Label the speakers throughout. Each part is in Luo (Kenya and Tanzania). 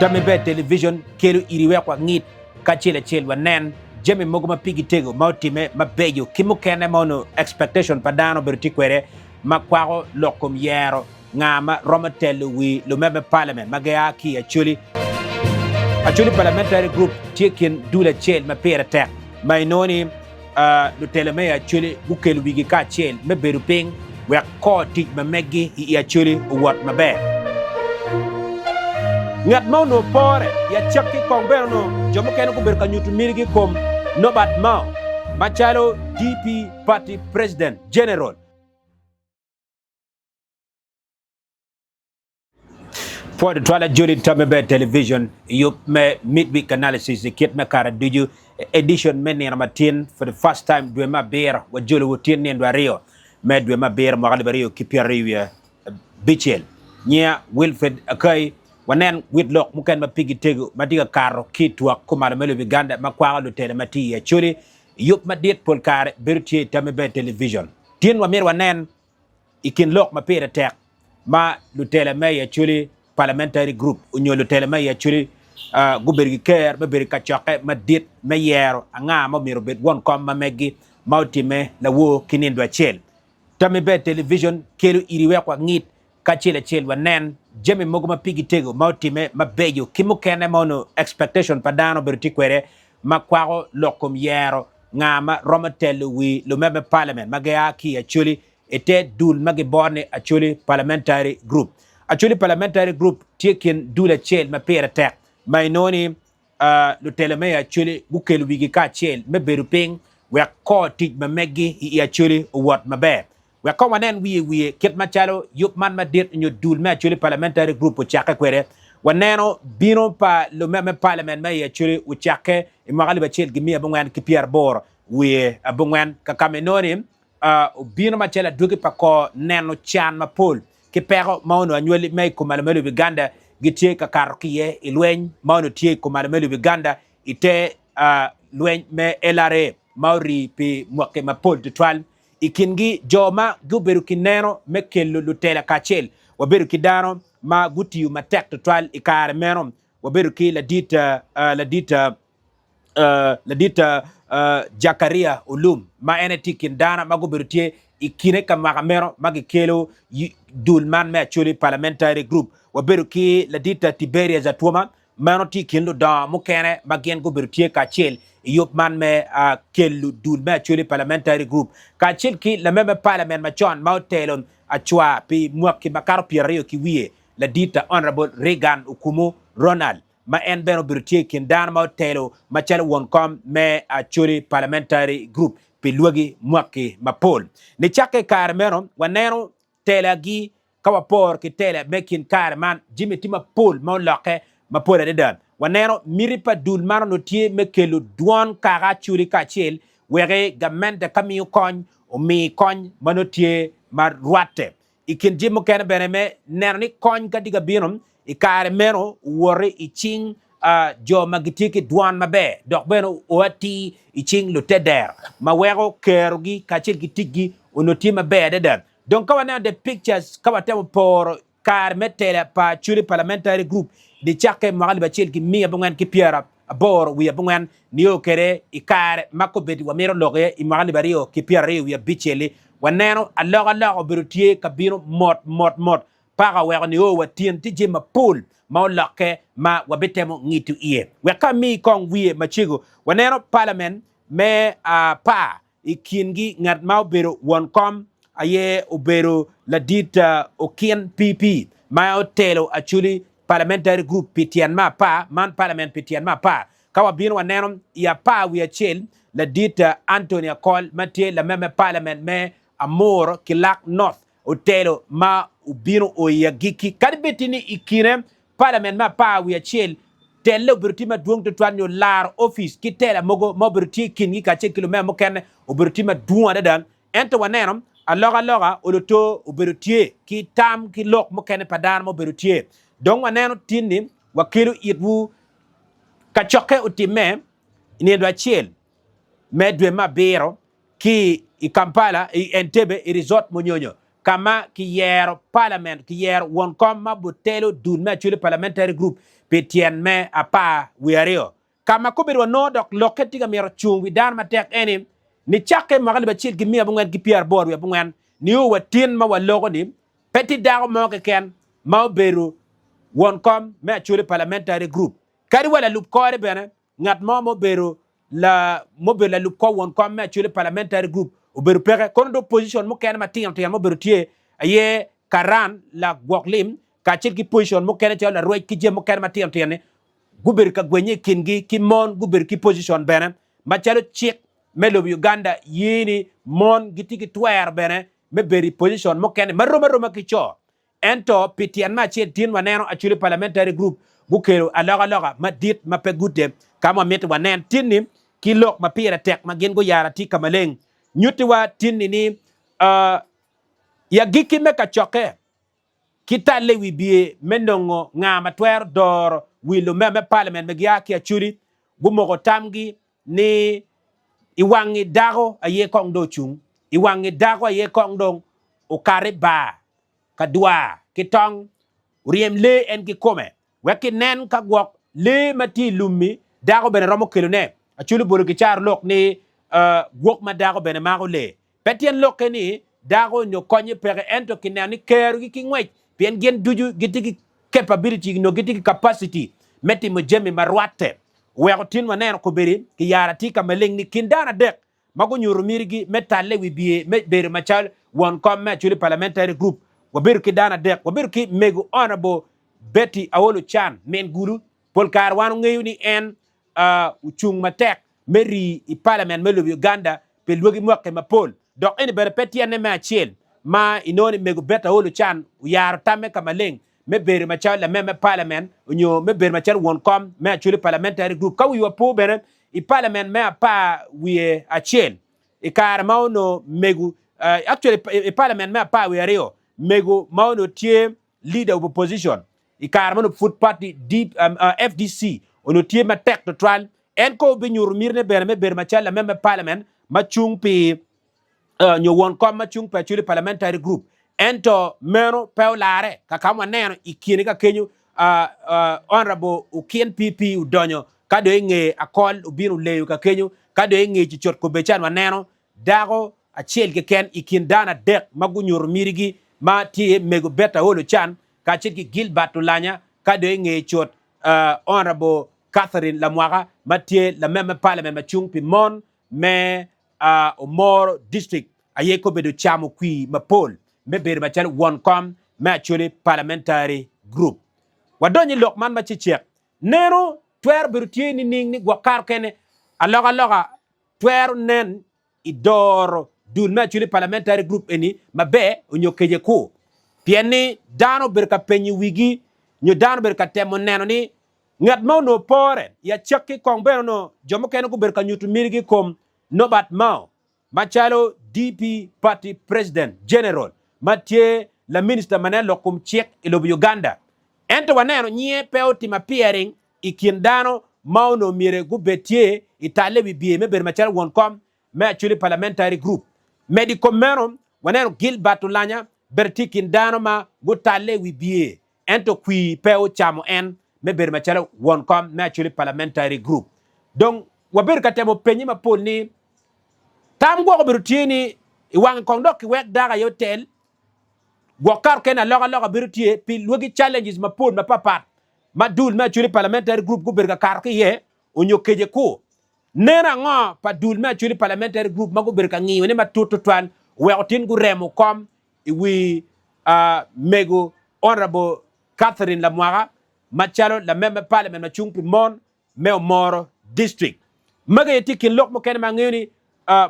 Speaker 1: Damibe television kelu iriwe kwa ngit kachile chil wanen jemi mogo mapigi tego mautime mabeyo kimukene mono expectation padano bertikwere makwago lokum yero ngama romatelu wi lumeme parliament magaya ki actually parliamentary group taking dula chel mapera tek mainoni luteleme actually bukelu wigi ka chel meberu ping we ko tik mamegi actually what mabe ngat no pore ya chakki kongbero no jomo ken ko ber kanyutu mirgi kom nobat mao machalo DP party president general for the twala joli tamebe television yup me midweek analysis kit me kara duju edition men ramatin for the first time dwe ma ber wa joli wotin ne ndo me dwe ma ber mo galberio kipiariya bichel nya Wilfred Akai wanen Whitlock muken mapigi tego madiga karo kitwa kumala melo biganda makwa lo tele mati ya chuli yup madit pol kare bertie tamebe television tien wa mir wanen ikin lok mapira tek ma lo tele me ya chuli parliamentary group unyo lo tele me ya chuli gubergi ker beberi kachoke madit me yero anga mo miro bet won kom mamegi mautime la wo kinindwa chel tamebe television kelu iriwe kwa ngit kachile chel wanen jemi mogo mapigi tego mautime mabeyo kimukene mono expectation padano bertikwere makwago lokum yero ngama romatelu wi lumeme parliament magaya ki actually ete dul magiborne actually parliamentary group taking dula chel mapera tek mainoni luteleme actually bukelu wigi ka chel meberu ping we ko tik mamegi actually what mabe we ko wanen wi kit machalo yup man madit nyu dul me actually parliamentary group chaka kwere waneno bino pa lo meme parliament me actually uchake imagali bachel gimi abungwan ki Pierre Bor wi abungwan ka kamenoni bino machela dugi pa ko neno chan mapol ki pero mauno anywali me ko malamelo Uganda gitie ka karkiye ilwen mauno tie ko malamelo Uganda ite lwen me LRA mauri pi mwake mapol tutwal ikingi joma guberu kineno mekelo lutela kachel waberu kidano ma gutiyu matek tutwal ikare menom waberu ki ladita Jakaria Ulum ma eneti kindana maguberu tie ikine kama mero magikelo dulman me actually parliamentary group waberu ki ladita Tiberia Zatwoma manoti kinlo da mukene magien guberu tie kachel yop man me kelu dul me actually parliamentary group ka chil ki la meme parliament ma chon mautelon achwa pi mwaki makaro piario ki wie la dita honorable Reagan Ukumu Ronald ma en beno birtie kin dan mautelo ma chal won kom me actually parliamentary group pi luagi mwaki mapol ni chake kar meno waneno telagi kawapor ki tele mekin kar man Jimmy Tima Pol ma loke mapol de wanero miripa dul marno tie mekelo duan kara churi kachel were gamen de kamiyo kony o mi kony manotie marwate ikin jimo kene beneme nerni kony kadiga binom ikare meno wore iching jo magitiki duan mabe dok beno oati iching lo teder mawero kerogi kachel gitigi onotie mabe de donc kawana the pictures kawatemo por kar metela pa churi parliamentary group di chake magali bachel ki mi abungan ki Pierre Bor wi abungan niyo kere ikare makobedi wa mero loge i magali bario ki Pierre wi bicheli waneno alloga berutie kabino mot para wa niyo watien tije mapul ma loke ma wabetemo ngitu iye we kami kong wi machigo waneno parliament me pa ikingi ngat ma beru won kom aye obero ladita okien PP ma hotelo actually parliamentary group pitian ma pa man parliament pitian ma pa kawa bin waneno ya pa wi achel la dita Antonia Call matie la meme parliament me amor kilak north hotelo ma ubino o ya giki kadibetini ikine parliament ma pa wi achel tele bertima duong to twanyo lar office kitela mogo mo berti kingi ka che kilo memo ken o bertima duong adan ento waneno aloga oloto oberutie ki tam ki lok mo ken padan mo berutie donc waneno tinni wakilu itwu kachoke utime ni ndo chiel medwe mabiro ki i Kampala i Entebbe i resort monyonyo kama ki yer parliament ki yer won kom ma butelo dul me chule parliamentary group petien me apa wiario kama ko bir no dok loketi ga mero chung wi dan ma tek eni ni chake magal ba chil gi mi abungen gi pier bor wi abungen ni o watin ma wa logo ni petit dago mo ke ken ma beru won kom me chule parliamentary group kadi wala lup kore bene ngat mo beru la mo be la lup ko won kom me chule parliamentary group o beru pere kono do position mo ken ma tiam mo beru tie aye karan la gwoklim ka chil ki position mo ken la roy ki je mo ken ma tiam ne guber ka gwenye kingi ki mon guber ki position bene ma chalo chik melo Uganda yini mon gitiki twer bene me beri position mo ken maroma ki cho ento pitian ma che tin waneno achule parliamentary group bukelo alaga ma dit ma pegute kama met wanen tinni ki lok ma pira tek ma gen go yara ti kamaleng nyuti wa tinni ni ya giki me ka choke kita lewi bie menongo nga matwer dor wilo me parliament me gya ki achuli gumogo tamgi ni iwangi dago aye kong do chung iwangi dago aye kong dong o kare ba kadwa kitong riem le en ki kome weki nen ka gwok le mati lumi dago bene romo kilo ne achulu bolo ki char lok ni gwok ma dago bene mago le petien lok ni dago nyo konye pere ento ki ne ni keru ki ngwech pien gen duju gitiki capability no gitiki capacity meti mo jemi marwate weko tin wanen ko beri ki yara ti kamaleng ni kindana dek mago nyuru mirigi metalle wi bie me beri machal won kom me chuli parliamentary group wabiru ki dana dek wabiru ki megu honorable Betty Awolo Chan men guru polkar wanu ngeyu ni en uchung matek meri i parliament melo Uganda pe luogi mwakke mapol dok eni bere petia ne ma chiel ma inoni megu Betty Awolo Chan yar tame kamaleng me beri machal la meme parliament unyo me beri machal won kom me chuli parliamentary group kawu yo po bere i parliament me pa wie a chiel i kar mauno megu actually i parliament me pa wie rio mego mauno tie leader of opposition ikarmano foot party deep FDC ono tie ma tek to trial en ko be nyur mirne berme ber ma chala meme parliament ma chung pi nyo won kom ma chung pa chuli parliamentary group ento meno peulare ka kamwa neno ikini ka kenyu honorable ukien PP udonyo kado nge akol ubinu leyu ka kenyu kado nge chichot ko bechan wa neno dago achiel ke ken ikin dana dek magu nyur mirigi ma tie mego Betty Awolo Chan ka chiki Gilbert Tulanya ka de nge chot honorable Catherine Lamwaga ma tie la meme parliament ma chung pi mon me Omoro district aye ko be do chamo kwi ma pol me ber ma chal won kom ma chole parliamentary group wadonyi lokman ma chichek nero twer bertie ni ning ni gwakar kene aloga twer nen idoro dul ma chuli parliamentary group eni mabe onyo keje ko pieni dano berka penyi wigi nyo dano berka temo neno ni ngat mau no pore ya chaki kong beno no jomo keno ko berka nyutu mirigi kom nobat mau machalo DP party president general matie la minister manel lokum chek ilobu Uganda ento waneno nye peo tima peering ikin dano mau no mire gu betie itale bibie me ber machalo won kom me chuli parliamentary group medico meron wanero Gilbert Tulanya bertikin dano ma gutale wibie ento kwi peo chamo en me ber machalo won kom me chuli parliamentary group donc waber katemo penyi ma pol ni tam go bertini iwang kongdok wek daga yotel gwakar kena loga bertie pi logi challenges ma pol ma papa ma dul me chuli parliamentary group go berga karke ye onyo keje ko nena ngo pa dul ma chuli parliamentary group mago berka ngi woni ma tutu twan weotin gu remo kom wi mego honorable Catherine Lamwaga machalo la meme parliament ma chungpi mon me Omoro district maga yetikin lok mo ken ma ngi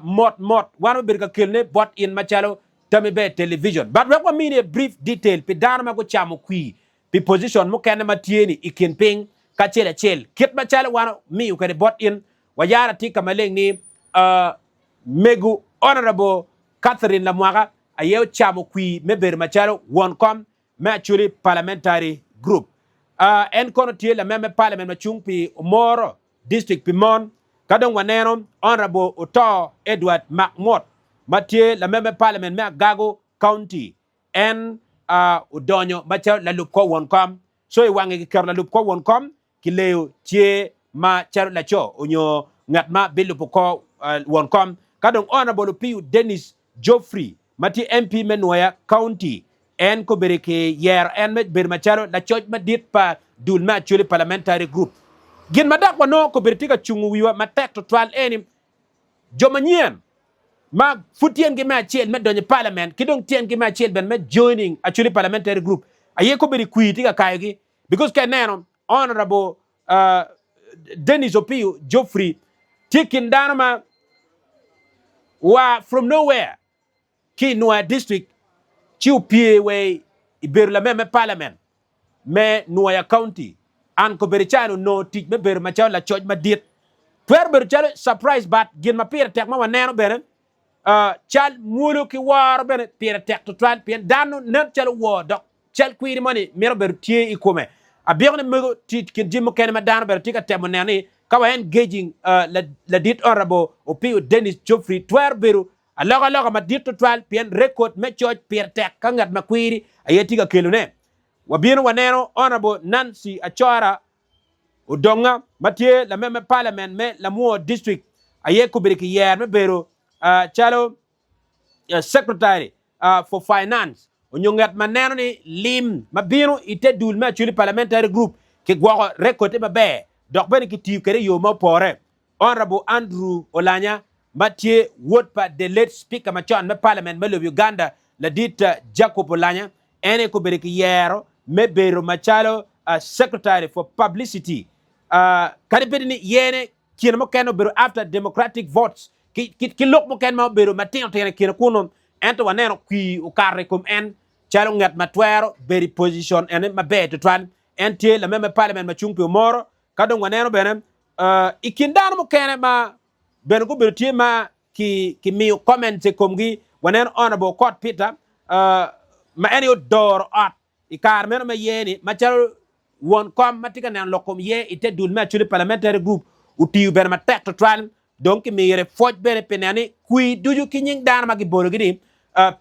Speaker 1: mot wanu berka kelne bot in machalo tami be television but we mean a brief detail pi dana ma go chamo kwi pi position mo ken ma tieni ikin ping ka chele kit machalo wanu mi u kade bot in wajara tika maleng ni megu honorable Catherine Lamwaga ayew chamo kwi meber machalo won kom me actually parliamentary group en kono tie la meme parliament machung pi Omoro district pi mon kadon waneno honorable Oto Edward Macmot matie la meme parliament me Gago county en udonyo macha la lup ko won kom so I wange ki ker la lup ko won kom ki leo tie ma char la cho onyo ngat ma bilu ko won kom kadong honorable Piu Dennis Geoffrey mati MP Menwaya County en ko bereke yer en me ber macharo la cho ma dit pa dul ma chuli parliamentary group gin madak wano ko bertika chungu wiwa matek to twal enim jomanien ma futien gi ma chiel me donye parliament kidong tien gi ma chiel ben me joining actually parliamentary group aye ko beri kuiti ka kaygi because keneno honorable Dennis Opiyo Geoffrey taking danama wa from nowhere ki Nua district chiu pie we iber la me parliament me Nua county an ko beri chano no teach me ber ma chaw la choj ma diet twer ber chalo surprise bat gin ma pire tek ma neno benen chal mulu ki war ben pire tek to twan pien danu net chal wo dok chal kwiri mani mero ber tie ikome abione mego tit kin jimo ken ma danu ber tika temo neni kawa engaging la dit honorable Opiyo Dennis Geoffrey twer beru aloga ma dit to twan pien record me choj pire tek kangat ma kwiri ayetika kelune wabino waneno honorable Nancy Achora udonga matie la meme parliament me la Muo district aye ko beriki yer me beru chalo secretary for finance onyongat maneno ni lim mabino ite dul ma chuli parliamentary group ke gwa record ma be dok ben ki tiu kere yo ma pore honorable Andrew Olanya matie word pa the late speaker ma chan me parliament me Uganda la dit Jacob Olanya ene ko beriki yero me beru machalo secretary for publicity kadi pedini yene kina mo keno beru after democratic votes ki lok mo ken ma beru matin tene kina kuno ento waneno qui o carre comme en chalo ngat matwero beri position en ma be to twan ente la meme parliament ma chungpe moro kadon waneno benen ikindano mo kene ma ben go beru tie ma ki mi comment se comme gi waneno honorable court Peter ma eni dor at ikar men ma yeni ma chalo won kom matika nan lokom ye ite dul ma chuli parliamentary group utiu ben ma tek to twan donc mi yere foj bene penani kui duju kinying dan magi bolo gidi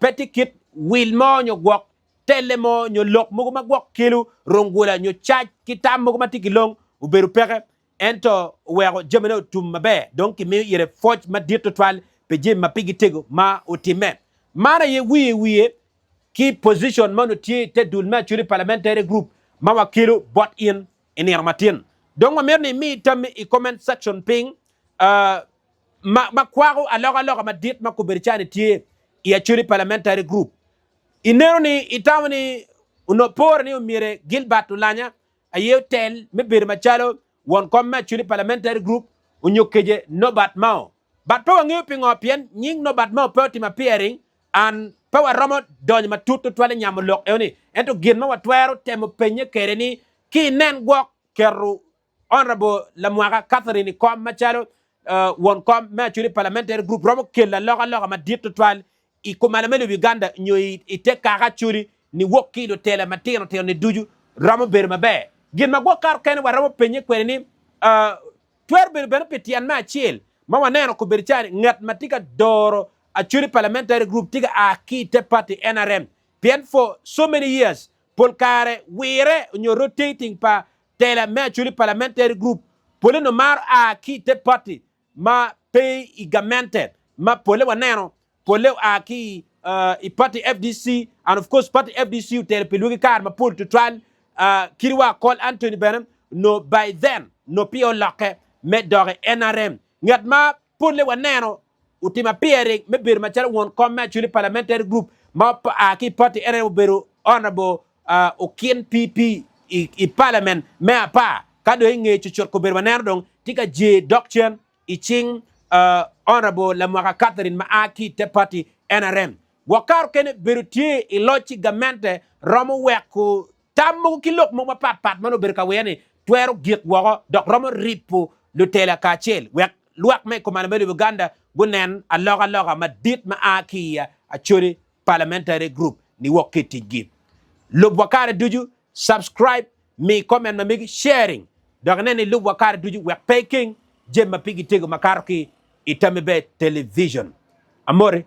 Speaker 1: petit kit wil mo nyo gwok tele mo nyo lok mo ma gwok kilu rongula nyo chaj kitam mo ma tikilong uberu peke ento wego jemene tum mabe donc mi yere foj ma dito twal pe jem ma pigi tego ma utime mara ye wiye ki position manu tie te dul ma churi parliamentary group ma wakilu bot in yarmatin donc ma merni mi tam i comment section ping ma kwago aloga ma dit ma ko berchani tie ya churi parliamentary group inero ni itawni uno por ni umire Gilbert Olanya ayew tel me ber ma chalo won kom ma churi parliamentary group unyokeje no bat mao bat pa ngi pingo pien nying no bat mao poti ma peering an pa romo don ma tutu twale nyam lok ewni ento gin ma watwero temo penye kereni ki nen gok keru honorable la mwaka Catherine kom ma chalo won kom ma churi parliamentary group romo kella loga ma dit twal I ko malamelo Uganda nyoy ite kaka churi ni woki do tele matino te ne duju romo ber ma be gin ma go kar ken wa romo penye kwereni twer ber ben petian ma chiel ma waneno ko ber chani ngat matika doro a churi parliamentary group tiga a kite party NRM pien for so many years pol kare wire nyo rotating pa tele ma churi parliamentary group pole no mar a kite party ma pay igamented ma pole waneno pole a ki I party FDC and of course party FDC tel pelugi kar ma pol to trial kirwa call Anthony Benham no by then no pio loke me dore NRM ngat ma pole waneno utima piering me bir ma chal won kom ma chuli parliamentary group ma a ki party NRM beru honorable Okien PP I parliament me apa kado nge chuchot ko ber waneno dong tika J Doctrine I ching honorable la mwaka Catherine ma aki te party NRM wakar kene berutie ilochi gamente romo weku tamu kilok mo pat mano berka wene twero git wako dok romo ripu lutela kachel wek luak me komana mele Uganda gunen aloga ma dit ma aki a churi parliamentary group ni wokiti give lub wakare duju subscribe me comment ma migi sharing dok nene lub wakare duju wek peking jem ma pigi tego makarki itamebe television amore